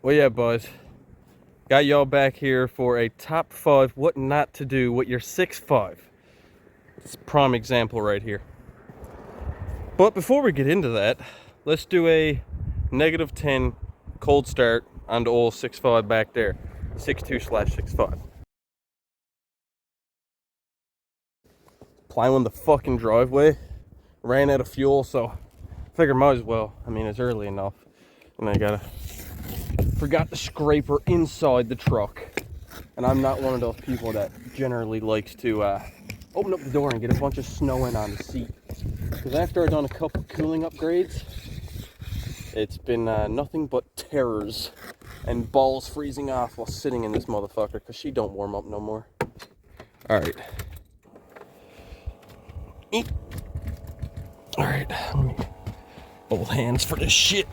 Well, yeah, boys. Got y'all back here for a top 5 what not to do with your 6.5. It's a prime example right here. But before we get into that, let's do a -10 cold start on the old 6.5 back there. 6.2/6.5. Plowing the fucking driveway. Ran out of fuel, so figured might as well. I mean, it's early enough. And I forgot the scraper inside the truck. And I'm not one of those people that generally likes to open up the door and get a bunch of snow in on the seat. Because after I've done a couple cooling upgrades, it's been nothing but terrors and balls freezing off while sitting in this motherfucker, because she don't warm up no more. Alright. Alright, let me both hands for this shit.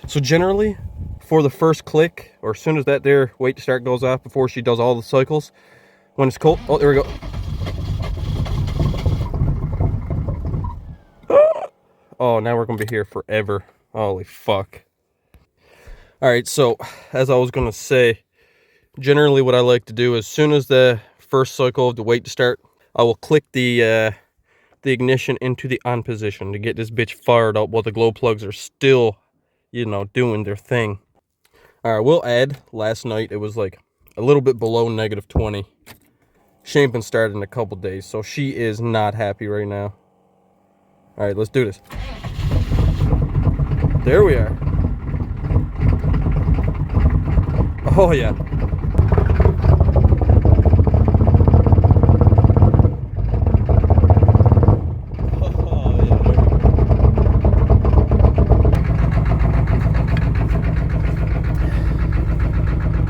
So generally, for the first click, or as soon as that there wait to start goes off before she does all the cycles, when it's cold, oh, there we go. Oh, now we're gonna be here forever. Holy fuck. Alright, so as I was gonna say, generally what I like to do, as soon as the first cycle of the wait to start, I will click the ignition into the on position to get this bitch fired up while the glow plugs are still, you know, doing their thing. Alright, we'll add, last night it was like a little bit below -20. She ain't been started in a couple days, so she is not happy right now. Alright, let's do this. There we are. Oh yeah.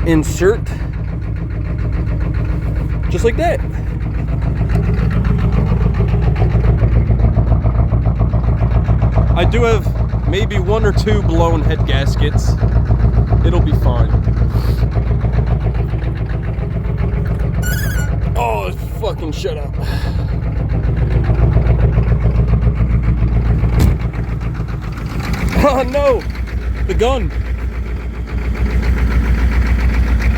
Insert, just like that. I do have maybe 1 or 2 blown head gaskets. It'll be fine. Oh, fucking shut up. Oh no, the gun.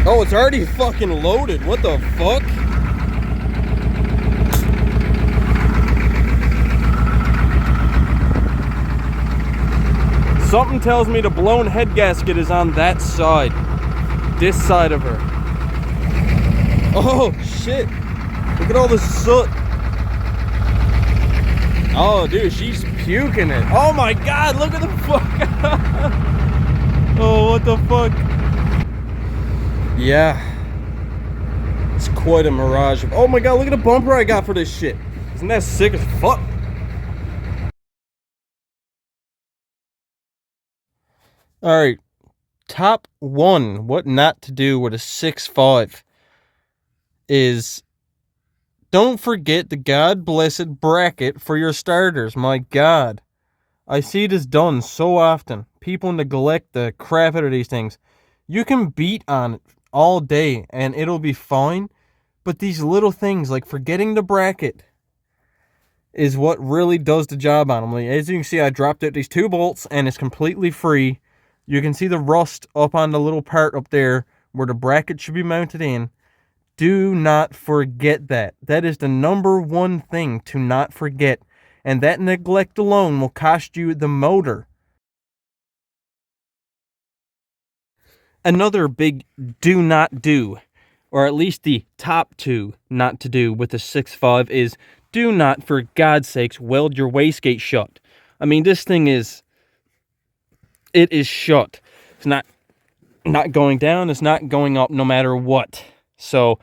Oh, it's already fucking loaded. What the fuck? Something tells me the blown head gasket is on that side. This side of her. Oh, shit. Look at all the soot. Oh, dude, she's puking it. Oh my god, look at the fuck. Oh, what the fuck? Yeah, it's quite a mirage. Oh my god, look at the bumper I got for this shit. Isn't that sick as fuck? Alright, top 1 what not to do with a 6.5 is don't forget the god blessed bracket for your starters. My god, I see this done so often. People neglect the crap out of these things. You can beat on it all day and it'll be fine, but these little things like forgetting the bracket is what really does the job on them. Like, as you can see, I dropped out these 2 bolts and it's completely free. You can see the rust up on the little part up there where the bracket should be mounted in. Do not forget that. That is the number 1 thing to not forget, and that neglect alone will cost you the motor. Another big do not do, or at least the top 2 not to do with the 6.5 is do not, for God's sakes, weld your wastegate shut. I mean, this thing is, it is shut. It's not going down, it's not going up no matter what. So,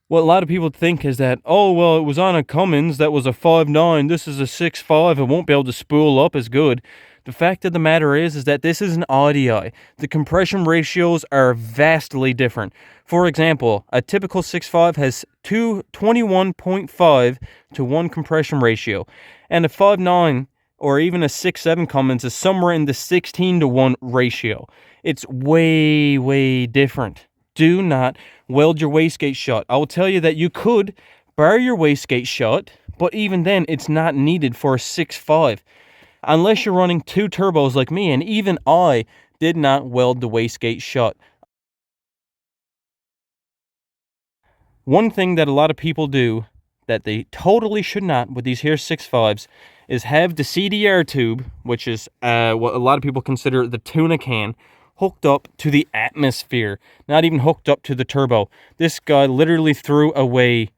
what a lot of people think is that, oh, well, it was on a Cummins that was a 5.9, this is a 6.5, it won't be able to spool up as good. The fact of the matter is that this is an Audi. The compression ratios are vastly different. For example, a typical 6.5 has 21.5 to 1 compression ratio, and a 5.9 or even a 6.7 Cummins is somewhere in the 16 to 1 ratio. It's way, way different. Do not weld your wastegate shut. I will tell you that you could bar your wastegate shut, but even then, it's not needed for a 6.5. Unless you're running 2 turbos like me, and even I did not weld the wastegate shut. One thing that a lot of people do that they totally should not with these here 6.5s is have the CDR tube, which is what a lot of people consider the tuna can, hooked up to the atmosphere, not even hooked up to the turbo. This guy literally threw away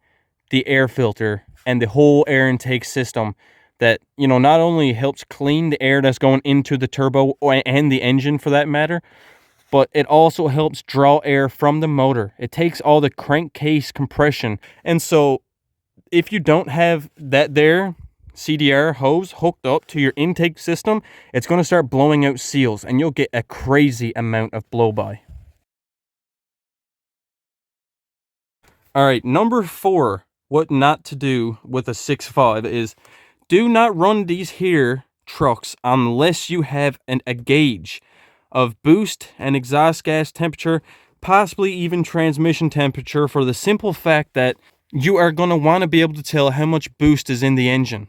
the air filter and the whole air intake system that, you know, not only helps clean the air that's going into the turbo and the engine for that matter, but it also helps draw air from the motor. It takes all the crankcase compression. And so if you don't have that there CDR hose hooked up to your intake system, it's going to start blowing out seals and you'll get a crazy amount of blow-by. All right, number 4, what not to do with a 6.5 is do not run these here trucks unless you have a gauge of boost and exhaust gas temperature, possibly even transmission temperature, for the simple fact that you are going to want to be able to tell how much boost is in the engine.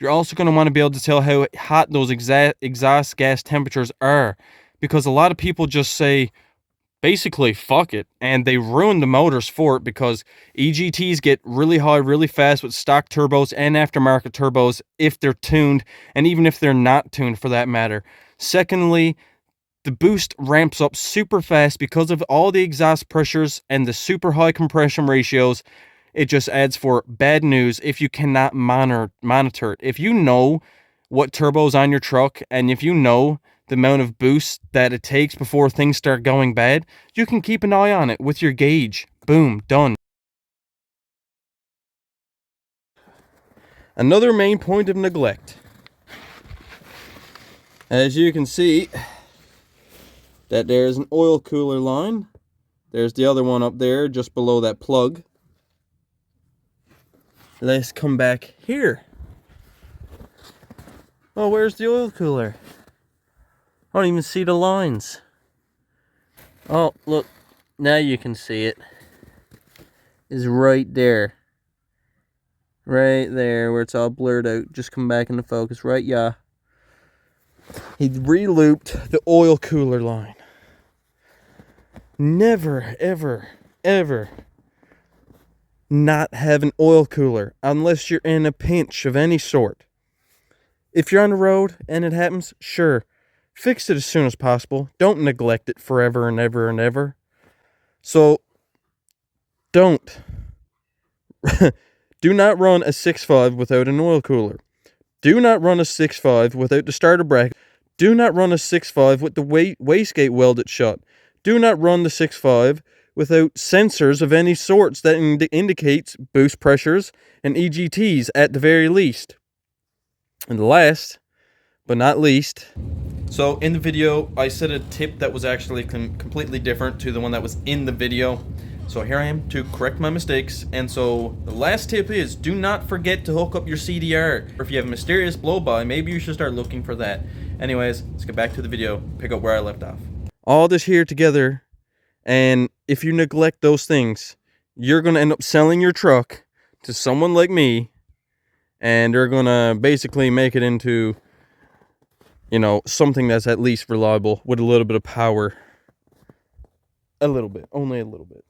You're also going to want to be able to tell how hot those exhaust gas temperatures are, because a lot of people just say, basically, fuck it, and they ruin the motors for it, because EGTs get really high really fast with stock turbos and aftermarket turbos if they're tuned, and even if they're not tuned for that matter. Secondly, the boost ramps up super fast because of all the exhaust pressures and the super high compression ratios. It just adds for bad news if you cannot monitor it. If you know what turbo's on your truck, and if you know the amount of boost that it takes before things start going bad, you can keep an eye on it with your gauge. Boom, done. Another main point of neglect. As you can see, that there's an oil cooler line. There's the other one up there just below that plug. Let's come back here. Oh, where's the oil cooler? I don't even see the lines. Oh, look. Now you can see it. It's right there. Right there where it's all blurred out. Just come back into focus. Right, yeah. He re-looped the oil cooler line. Never, ever, ever not have an oil cooler unless you're in a pinch of any sort. If you're on the road and it happens, sure, fix it as soon as possible. Don't neglect it forever and ever and ever. So, don't. Do not run a 6.5 without an oil cooler. Do not run a 6.5 without the starter bracket. Do not run a 6.5 with the wastegate welded shut. Do not run the 6.5 without sensors of any sorts that indicates boost pressures and EGTs at the very least. And last but not least, so in the video I said a tip that was actually completely different to the one that was in the video. So here I am to correct my mistakes. And so the last tip is, do not forget to hook up your CDR. Or if you have a mysterious blow-by, maybe you should start looking for that. Anyways, let's get back to the video, pick up where I left off. All this here together, and if you neglect those things, you're going to end up selling your truck to someone like me, and they're going to basically make it into, you know, something that's at least reliable with a little bit of power. A little bit, only a little bit.